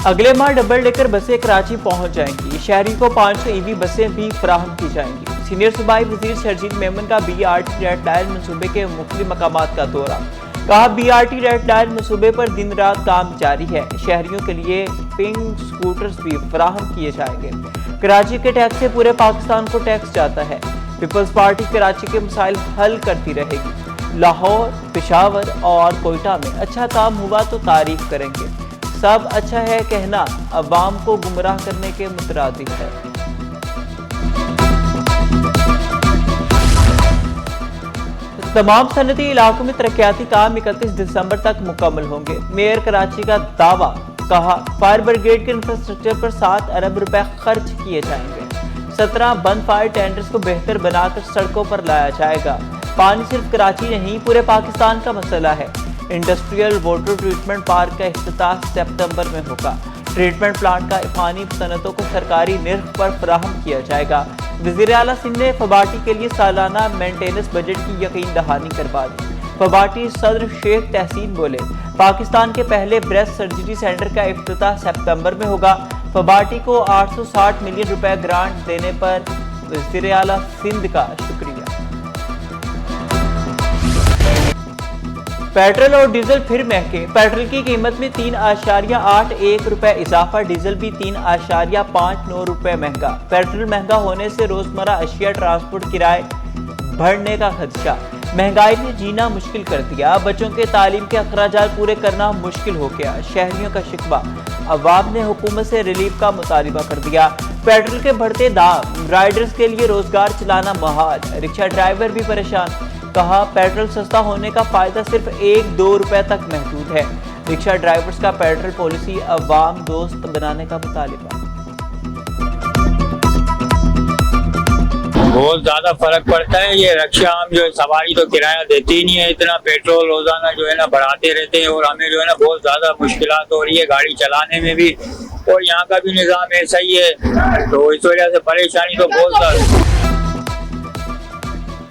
اگلے ماہ double decker بسیں کراچی پہنچ جائیں گی. شہری کو 500 ای وی بسیں بھی فراہم کی جائیں گی. سینئر صوبائی وزیر شرجیل میمن کا BRT ریڈ لائن منصوبے کے مختلف مقامات کا دورہ. کہا BRT ریڈ لائن منصوبے پر دن رات کام جاری ہے. شہریوں کے لیے پنک سکوٹرز بھی فراہم کیے جائیں گے. کراچی کے ٹیکس سے پورے پاکستان کو ٹیکس جاتا ہے. پیپلز پارٹی کراچی کے مسائل حل کرتی رہے گی. لاہور، پشاور اور کوئٹہ میں اچھا کام ہوا تو تعریف کریں گے. سب اچھا ہے کہنا عوام کو گمراہ کرنے کے مترادف ہے. تمام صنعتی علاقوں میں ترقیاتی کام 31 دسمبر تک مکمل ہوں گے. میئر کراچی کا دعویٰ. کہا فائر بریگیڈ کے انفراسٹرکچر پر 7 ارب روپے خرچ کیے جائیں گے. 17 بند فائر ٹینڈرز کو بہتر بنا کر سڑکوں پر لایا جائے گا. پانی صرف کراچی نہیں پورے پاکستان کا مسئلہ ہے. انڈسٹریل واٹر ٹریٹمنٹ پارک کا افتتاح ستمبر میں ہوگا. ٹریٹمنٹ پلانٹ کا پانی صنعتوں کو سرکاری نرخ پر فراہم کیا جائے گا. وزیر اعلیٰ سندھ نے فباٹی کے لیے سالانہ مینٹیننس بجٹ کی یقین دہانی کروا دی. فباٹی صدر شیخ تحسین بولے پاکستان کے پہلے بریسٹ سرجری سینٹر کا افتتاح ستمبر میں ہوگا. فباٹی کو 860 ملین روپے گرانٹ دینے پر وزیر اعلیٰ سندھ کا شکریہ. پیٹرول اور ڈیزل پھر مہنگے. پیٹرول کی قیمت میں 3.81 روپے اضافہ. ڈیزل بھی 3.59 روپے مہنگا. پیٹرول مہنگا ہونے سے روزمرہ اشیاء ٹرانسپورٹ کرائے بڑھنے کا خدشہ. مہنگائی نے جینا مشکل کر دیا. بچوں کے تعلیم کے اخراجات پورے کرنا مشکل ہو گیا. شہریوں کا شکوہ. عوام نے حکومت سے ریلیف کا مطالبہ کر دیا. پیٹرول کے بڑھتے دام. رائڈرز کے لیے روزگار چلانا محال. رکشہ ڈرائیور بھی پریشان. کہا پیٹرول سستا ہونے کا فائدہ صرف 1-2 روپے تک محدود ہے. رکشہ ڈرائیورز کا پیٹرول پالیسی عوام دوست بنانے کا مطالبہ. بہت زیادہ فرق پڑتا ہے. یہ رکشہ ہم جو ہے سواری تو کرایہ دیتے ہی نہیں ہے. اتنا پیٹرول روزانہ جو ہے نا بڑھاتے رہتے ہیں اور ہمیں جو ہے نا بہت زیادہ مشکلات ہو رہی ہے گاڑی چلانے میں بھی. اور یہاں کا بھی نظام ایسا ہی ہے تو اس وجہ سے پریشانی تو بہت زیادہ.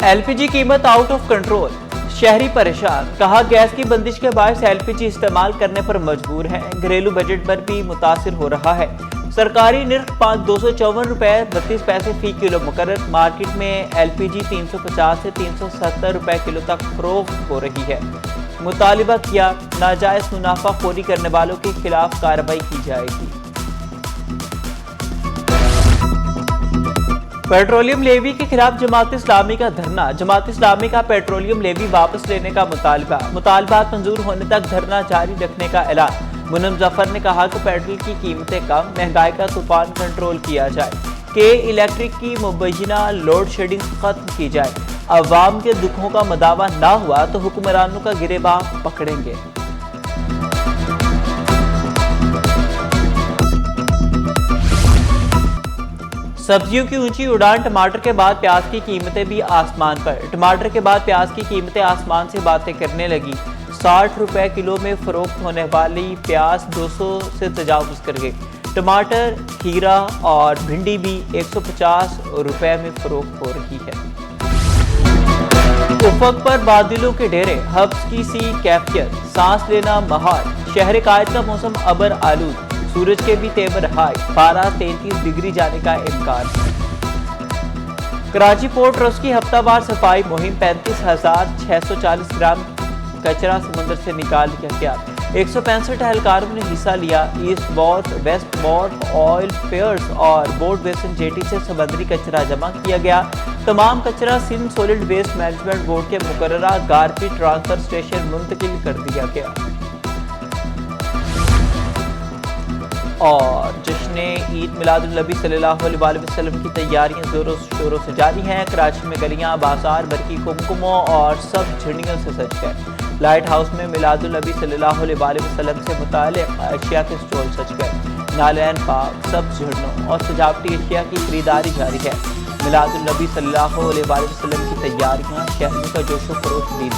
LPG قیمت آؤٹ آف کنٹرول. شہری پریشان. کہا گیس کی بندش کے باعث LPG استعمال کرنے پر مجبور ہیں. گھریلو بجٹ پر بھی متاثر ہو رہا ہے. سرکاری نرخ 254 روپے 32 پیسے فی کلو مقرر. مارکیٹ میں LPG 350 سے 370 روپے کلو تک فروخت ہو رہی ہے. مطالبہ کیا ناجائز منافع خوری کرنے والوں کے خلاف کارروائی کی جائے گی. پیٹرولیم لیوی کے خلاف جماعت اسلامی کا دھرنا. جماعت اسلامی کا پیٹرولیم لیوی واپس لینے کا مطالبہ. مطالبات منظور ہونے تک دھرنا جاری رکھنے کا اعلان. منم ظفر نے کہا کہ پیٹرول کی قیمتیں کم. مہنگائی کا طوفان کنٹرول کیا جائے. کہ الیکٹرک کی مبینہ لوڈ شیڈنگ ختم کی جائے. عوام کے دکھوں کا مداوع نہ ہوا تو حکمرانوں کا گریباں پکڑیں گے. سبزیوں کی اونچی اڑان. ٹماٹر کے بعد پیاز کی قیمتیں بھی آسمان پر. ٹماٹر کے بعد پیاز کی قیمتیں آسمان سے باتیں کرنے لگی. 60 روپے کلو میں فروخت ہونے والی پیاز 200 سے تجاوز کر گئی. ٹماٹر، کھیرا اور بھنڈی بھی 150 روپے میں فروخت ہو رہی ہے. افق پر بادلوں کے ڈھیرے. حبس کی سی کیفیت. سانس لینا محال. شہر قائد کا موسم ابر آلود. سورج کے بھی تیور ہائی. پارہ 33 ڈگری جانے کا امکان. کراچی پورٹ ٹرسٹ کی ہفتہ وار صفائی مہم. 35,640 گرام کچرا سمندر سے نکال لیا گیا. 165 اہلکاروں نے حصہ لیا. East wharf, west wharf, oil piers اور بورڈ بیسن جیٹی سے سمندری کچرا جمع کیا گیا. تمام کچرا Sindh solid waste management board کے مقررہ گارپی ٹرانسفر اسٹیشن منتقل کر دیا گیا. اور جشن عید میلاد النبی صلی اللہ علیہ وسلم کی تیاریاں زوروں شوروں سے جاری ہیں. کراچی میں گلیاں، بازار برقی کمکموں اور سب جھنڈیوں سے سج گئے. لائٹ ہاؤس میں میلاد النبی صلی اللہ علیہ وسلم سے متعلق اشیاء کے اسٹال سج گئے. نالین پاک، سب جھنڈوں اور سجاوٹی اشیاء کی خریداری جاری ہے. میلاد النبی صلی اللہ علیہ وسلم کی تیاریاں. شہریوں کا جوش و خروش بھی.